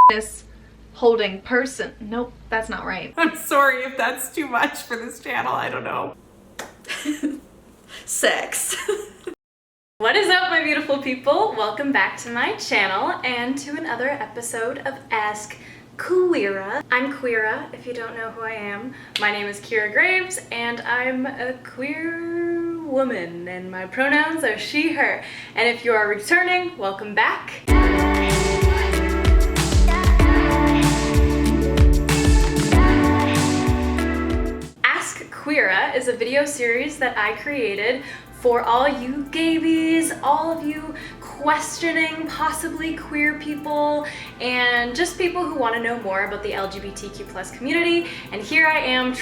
penis holding person. Nope, that's not right. I'm sorry if that's too much for this channel, I don't know. Sex. What is up, my beautiful people? Welcome back to my channel and to another episode of Ask Queera. I'm Queera, if you don't know who I am. My name is Kira Graves and I'm a queer woman and my pronouns are she, her. And if you are returning, welcome back. Ask Queera is a video series that I created for all you gaybies, all of you questioning, possibly queer people, and just people who want to know more about the LGBTQ plus community. And here I am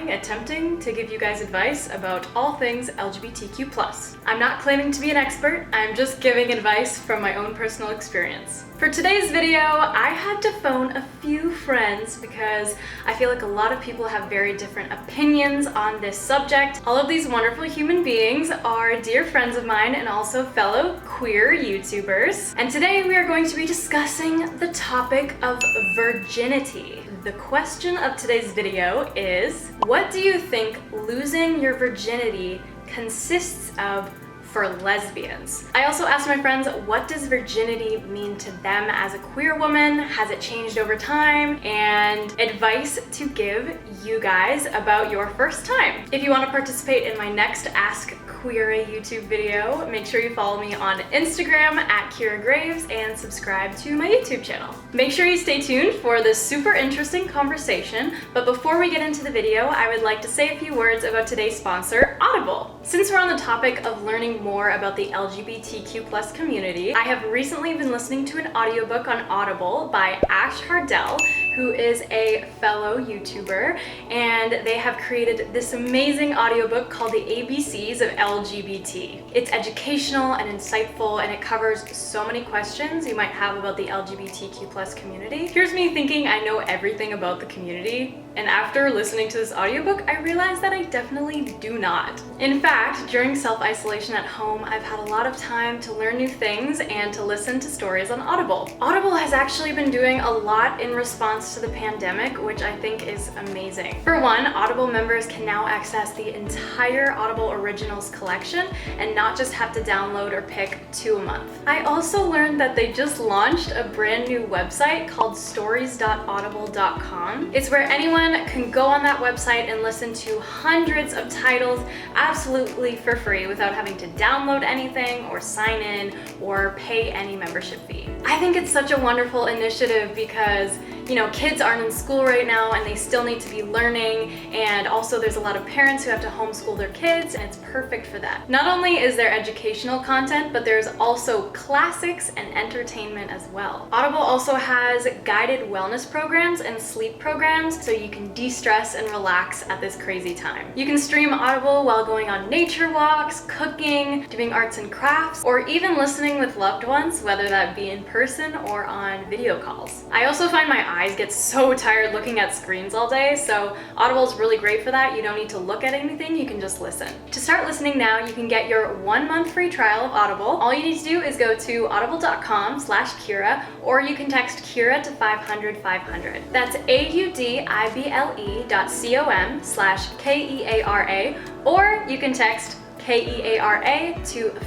attempting to give you guys advice about all things LGBTQ plus. I'm not claiming to be an expert, I'm just giving advice from my own personal experience. For today's video, I had to phone a few friends because I feel like a lot of people have very different opinions on this subject. All of these wonderful human beings are dear friends of mine and also fellow queer YouTubers. And today we are going to be discussing the topic of virginity. The question of today's video is, what do you think losing your virginity consists of for lesbians? I also asked my friends, what does virginity mean to them as a queer woman? Has it changed over time? And advice to give you guys about your first time. If you want to participate in my next Ask Queera YouTube video, make sure you follow me on Instagram at Kira Graves and subscribe to my YouTube channel. Make sure you stay tuned for this super interesting conversation, but before we get into the video, I would like to say a few words about today's sponsor, Audible. Since we're on the topic of learning more about the LGBTQ plus community, I have recently been listening to an audiobook on Audible by Ash Hardell, who is a fellow YouTuber, and they have created this amazing audiobook called The ABCs of LGBT. It's educational and insightful, and it covers so many questions you might have about the LGBTQ plus community. Here's me thinking I know everything about the community, and after listening to this audiobook, I realized that I definitely do not. In fact, during self-isolation at home, I've had a lot of time to learn new things and to listen to stories on Audible. Audible has actually been doing a lot in response to the pandemic, which I think is amazing. For one, Audible members can now access the entire Audible Originals collection and not just have to download or pick 2 a month. I also learned that they just launched a brand new website called stories.audible.com. It's where anyone can go on that website and listen to hundreds of titles absolutely for free without having to download anything or sign in or pay any membership fee. I think it's such a wonderful initiative because, you know, kids aren't in school right now and they still need to be learning, and also there's a lot of parents who have to homeschool their kids, and it's perfect for that. Not only is there educational content, but there's also classics and entertainment as well. Audible also has guided wellness programs and sleep programs so you can de-stress and relax at this crazy time. You can stream Audible while going on nature walks, cooking, doing arts and crafts, or even listening with loved ones, whether that be in person or on video calls. I also find my eyes get so tired looking at screens all day, so Audible is really great for that. You don't need to look at anything, you can just listen. To start listening now, you can get your 1 month free trial of Audible. All you need to do is go to audible.com/Kira, or you can text Kira to 500-500. That's audible.com/KEARA, or you can text KEARA to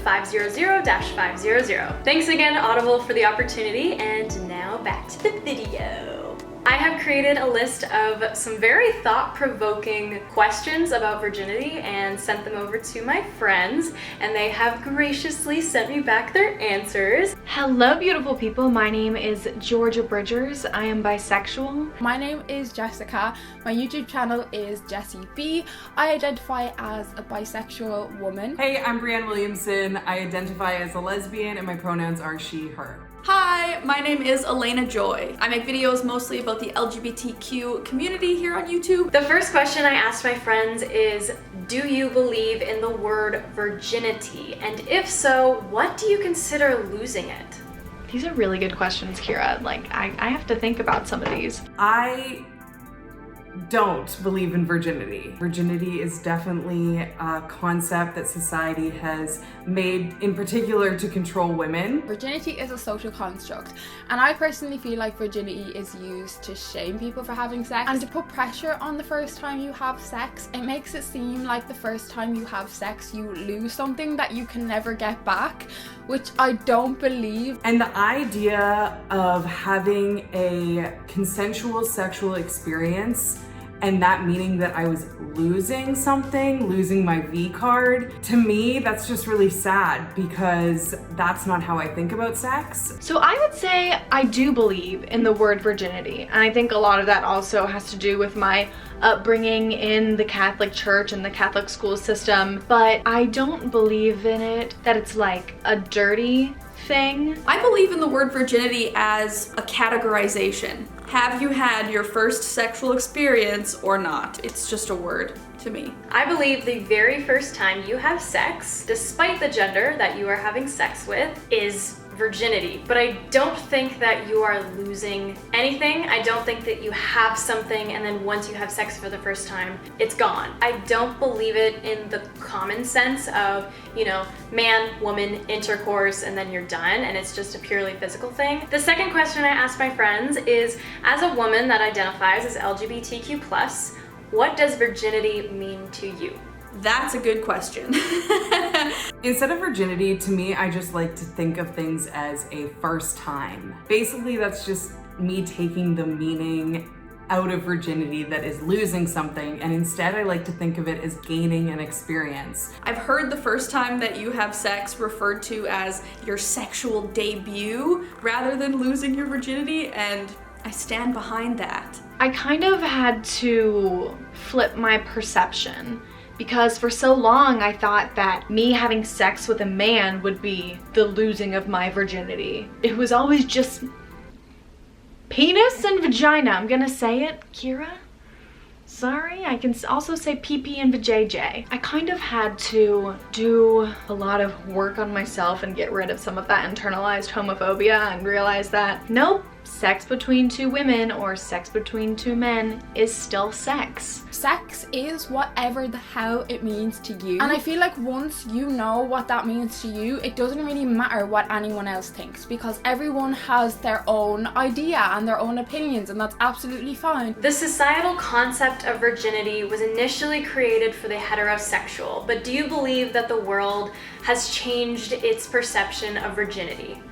500-500. Thanks again, Audible, for the opportunity, and now back to the video. I have created a list of some very thought-provoking questions about virginity and sent them over to my friends, and they have graciously sent me back their answers. Hello, beautiful people. My name is Georgia Bridgers. I am bisexual. My name is Jessica. My YouTube channel is Jessie B. I identify as a bisexual woman. Hey, I'm Brienne Williamson. I identify as a lesbian and my pronouns are she, her. Hi, my name is Elena Joy. I make videos mostly about the LGBTQ community here on YouTube. The first question I asked my friends is, do you believe in the word virginity? And if so, what do you consider losing it? These are really good questions, Kira. Like, I have to think about some of these. I don't believe in virginity. Virginity is definitely a concept that society has made in particular to control women. Virginity is a social construct, and I personally feel like virginity is used to shame people for having sex and to put pressure on the first time you have sex. It makes it seem like the first time you have sex you lose something that you can never get back, which I don't believe. And the idea of having a consensual sexual experience and that meaning that I was losing something, losing my V card, to me, that's just really sad because that's not how I think about sex. So I would say I do believe in the word virginity, and I think a lot of that also has to do with my upbringing in the Catholic Church and the Catholic school system, but I don't believe in it that it's like a dirty thing. I believe in the word virginity as a categorization. Have you had your first sexual experience or not? It's just a word to me. I believe the very first time you have sex, despite the gender that you are having sex with, is virginity. But I don't think that you are losing anything. I don't think that you have something and then once you have sex for the first time, it's gone. I don't believe it in the common sense of, you know, man, woman, intercourse, and then you're done, and it's just a purely physical thing. The second question I ask my friends is, as a woman that identifies as LGBTQ+, what does virginity mean to you? That's a good question. Instead of virginity, to me, I just like to think of things as a first time. Basically, that's just me taking the meaning out of virginity that is losing something, and instead I like to think of it as gaining an experience. I've heard the first time that you have sex referred to as your sexual debut rather than losing your virginity, and I stand behind that. I kind of had to flip my perception, because for so long I thought that me having sex with a man would be the losing of my virginity. It was always just penis and vagina. I'm gonna say it, Kira. Sorry, I can also say pee-pee and vajayjay. I kind of had to do a lot of work on myself and get rid of some of that internalized homophobia and realize that, nope, sex between two women or sex between two men is still sex. Sex is whatever the hell it means to you. And I feel like once you know what that means to you, it doesn't really matter what anyone else thinks, because everyone has their own idea and their own opinions, and that's absolutely fine. The societal concept of virginity was initially created for the heterosexual, but do you believe that the world has changed its perception of virginity?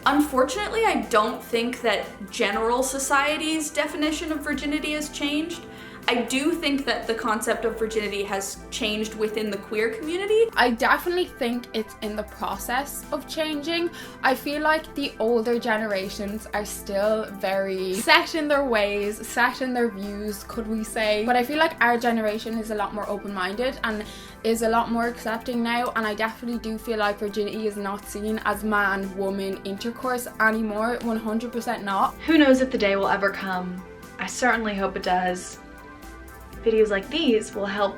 Unfortunately, I don't think that general society's definition of virginity has changed. I do think that the concept of virginity has changed within the queer community. I definitely think it's in the process of changing. I feel like the older generations are still very set in their ways, set in their views, could we say. But I feel like our generation is a lot more open-minded and is a lot more accepting now, and I definitely do feel like virginity is not seen as man-woman intercourse anymore. 100% not. Who knows if the day will ever come? I certainly hope it does. Videos like these will help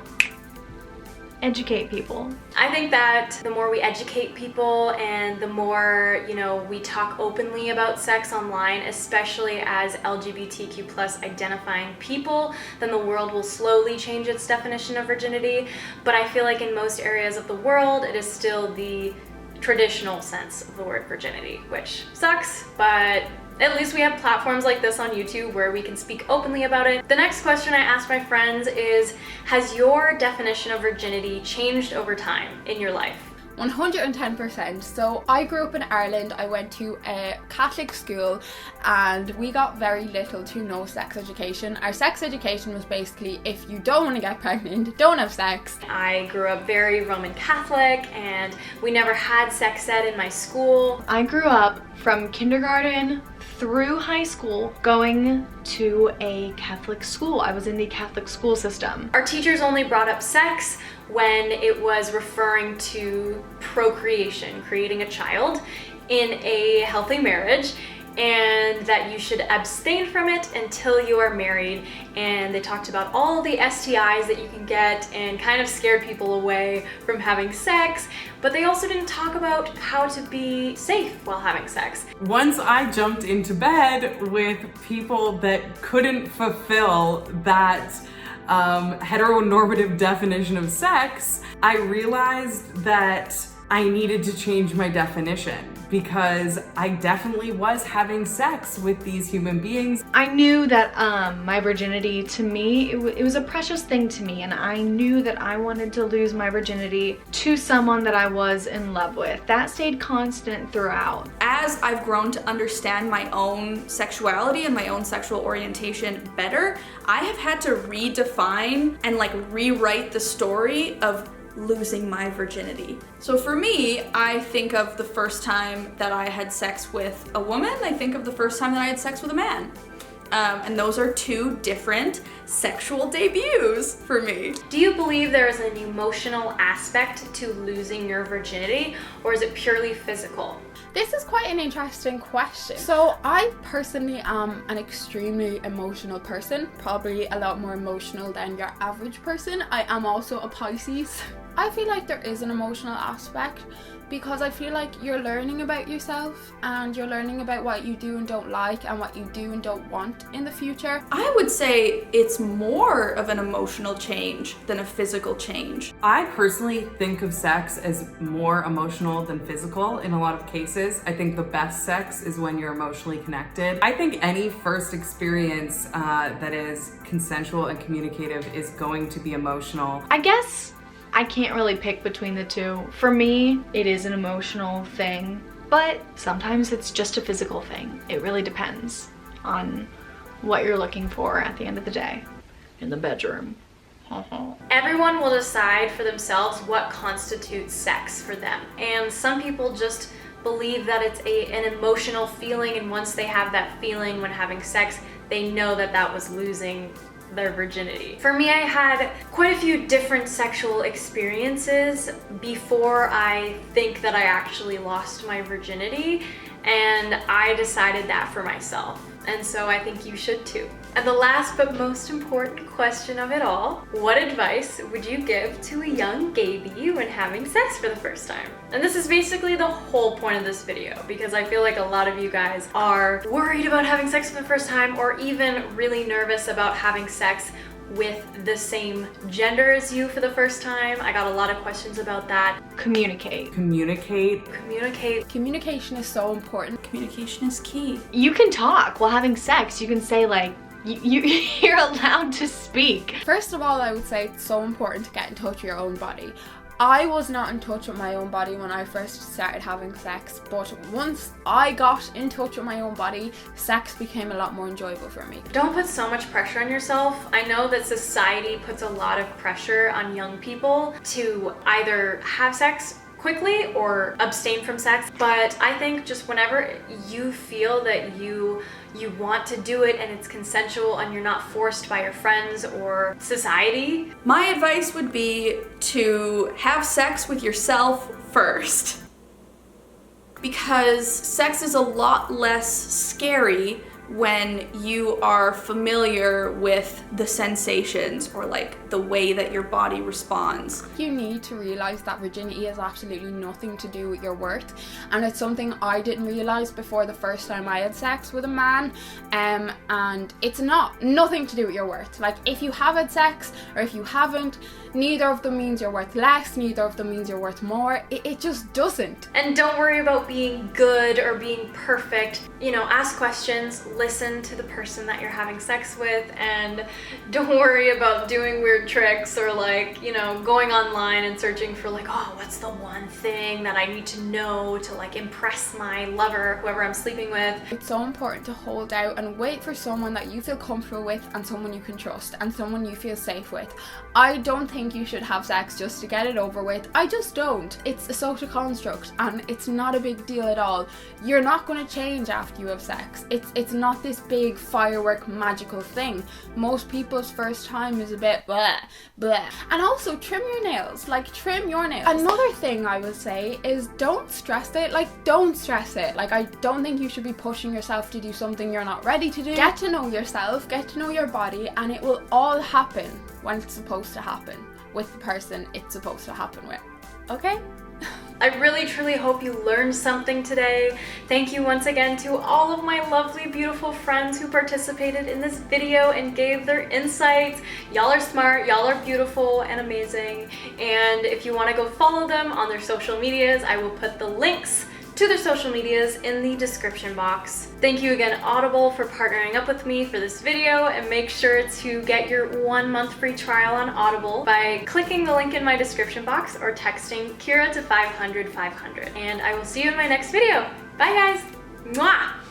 educate people. I think that the more we educate people and the more, you know, we talk openly about sex online, especially as LGBTQ+ identifying people, then the world will slowly change its definition of virginity. But I feel like in most areas of the world, it is still the traditional sense of the word virginity, which sucks, but at least we have platforms like this on YouTube where we can speak openly about it. The next question I ask my friends is, has your definition of virginity changed over time in your life? 110%. So I grew up in Ireland. I went to a Catholic school and we got very little to no sex education. Our sex education was basically, if you don't want to get pregnant, don't have sex. I grew up very Roman Catholic and we never had sex ed in my school. I grew up from kindergarten through high school going to a Catholic school. I was in the Catholic school system. Our teachers only brought up sex when it was referring to procreation, creating a child in a healthy marriage. and that you should abstain from it until you are married. And they talked about all the STIs that you can get and kind of scared people away from having sex, but they also didn't talk about how to be safe while having sex. Once I jumped into bed with people that couldn't fulfill that heteronormative definition of sex, I realized that I needed to change my definition, because I definitely was having sex with these human beings. I knew that my virginity, to me, it was a precious thing to me, and I knew that I wanted to lose my virginity to someone that I was in love with. That stayed constant throughout. As I've grown to understand my own sexuality and my own sexual orientation better, I have had to redefine and like rewrite the story of losing my virginity. So for me, I think of the first time that I had sex with a woman, I think of the first time that I had sex with a man. And those are two different sexual debuts for me. Do you believe there is an emotional aspect to losing your virginity, or is it purely physical? This is quite an interesting question. So I personally am an extremely emotional person, probably a lot more emotional than your average person. I am also a Pisces. I feel like there is an emotional aspect, because I feel like you're learning about yourself and you're learning about what you do and don't like and what you do and don't want in the future. I would say it's more of an emotional change than a physical change. I personally think of sex as more emotional than physical in a lot of cases. I think the best sex is when you're emotionally connected. I think any first experience that is consensual and communicative is going to be emotional. I guess I can't really pick between the two. For me, it is an emotional thing, but sometimes it's just a physical thing. It really depends on what you're looking for at the end of the day in the bedroom. Everyone will decide for themselves what constitutes sex for them. And some people just believe that it's an emotional feeling, and once they have that feeling when having sex, they know that that was losing their virginity. For me, I had quite a few different sexual experiences before I think that I actually lost my virginity, and I decided that for myself. And so I think you should too. And the last but most important question of it all, what advice would you give to a young gaybie when having sex for the first time? And this is basically the whole point of this video, because I feel like a lot of you guys are worried about having sex for the first time, or even really nervous about having sex with the same gender as you for the first time. I got a lot of questions about that. Communicate. Communicate. Communication is so important. Communication is key. You can talk while having sex. You can say like, you're allowed to speak. First of all, I would say it's so important to get in touch with your own body. I was not in touch with my own body when I first started having sex, but once I got in touch with my own body, sex became a lot more enjoyable for me. Don't put so much pressure on yourself. I know that society puts a lot of pressure on young people to either have sex quickly or abstain from sex, but I think just whenever you feel that you want to do it and it's consensual and you're not forced by your friends or society. My advice would be to have sex with yourself first, because sex is a lot less scary when you are familiar with the sensations or like the way that your body responds. You need to realize that virginity has absolutely nothing to do with your worth, and it's something I didn't realize before the first time I had sex with a man, and it's nothing to do with your worth. Like, if you have had sex or if you haven't, neither of them means you're worth less, neither of them means you're worth more. It just doesn't. And don't worry about being good or being perfect. You know, ask questions, listen to the person that you're having sex with, and don't worry about doing weird tricks or like, you know, going online and searching for like, oh, what's the one thing that I need to know to like impress my lover, whoever I'm sleeping with. It's so important to hold out and wait for someone that you feel comfortable with and someone you can trust and someone you feel safe with. I don't think you should have sex just to get it over with. I just don't. It's a social construct and it's not a big deal at all. You're not going to change after you have sex. It's not this big firework magical thing. Most people's first time is a bit blah, blah. And also trim your nails, like trim your nails. Another thing I would say is don't stress it, like don't stress it. Like I don't think you should be pushing yourself to do something you're not ready to do. Get to know yourself, get to know your body, and it will all happen when it's supposed to happen with the person it's supposed to happen with. Okay? I really truly hope you learned something today. Thank you once again to all of my lovely, beautiful friends who participated in this video and gave their insights. Y'all are smart, y'all are beautiful and amazing. And if you want to go follow them on their social medias, I will put the links to their social medias in the description box. Thank you again, Audible, for partnering up with me for this video, and make sure to get your 1 month free trial on Audible by clicking the link in my description box or texting Kira to 500 500. And I will see you in my next video. Bye guys! Mwah!